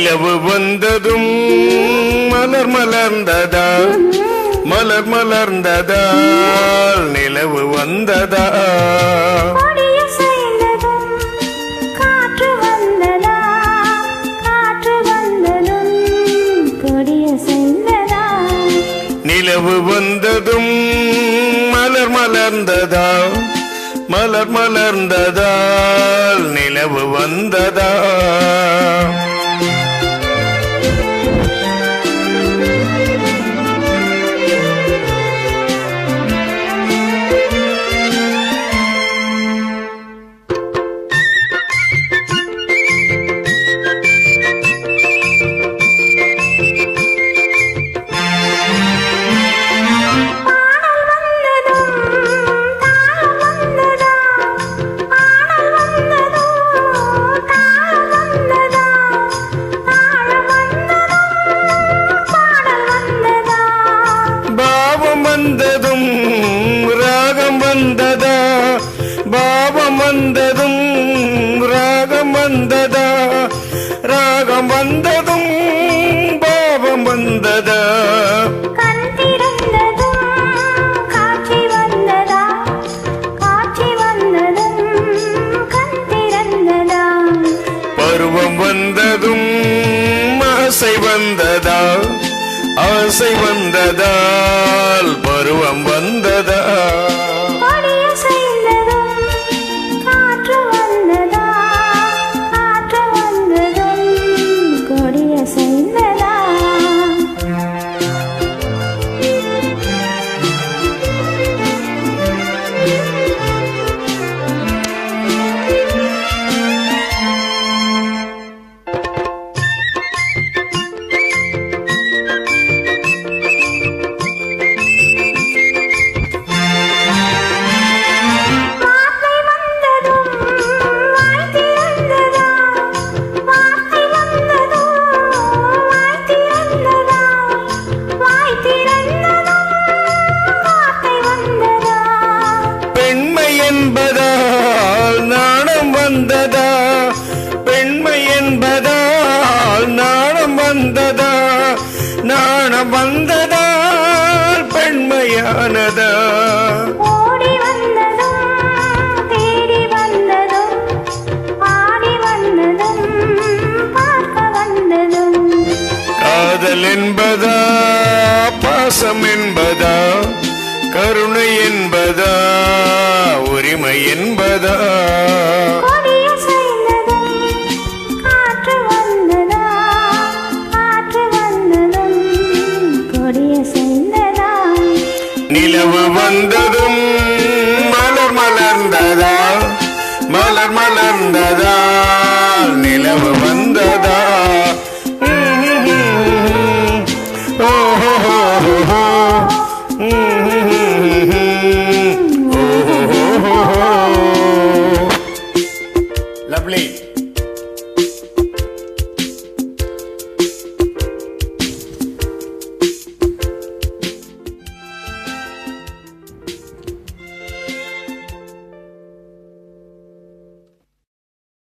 நிலவு வந்ததும் மலர் மலர்ந்ததா மலர் மலர்ந்ததால் நிலவு வந்ததா நிலவு வந்ததும் மலர் மலர்ந்ததா மலர் மலர்ந்ததால் நிலவு வந்ததா வந்ததும் ராகம் வந்ததா பாவம் வந்ததும் ராகம் வந்ததா ராகம் வந்ததும் பாவம் வந்ததா பருவம் வந்ததும் ஆசை வந்ததா ஆசை வந்ததால் பருவம் வந்ததா என்பதால் நாணம் வந்ததா பெண்மை என்பதால் நாணம் வந்ததா நாணம் வந்ததால் பெண்மையானதா ஓடி வந்ததும் தேடி வந்ததும் ஆடி வந்ததும் பார்க்க வந்ததும் காதல் என்பதா பாசம் என்பதா கருணை என்பதா உரிமை என்பதா நிலவு வந்தது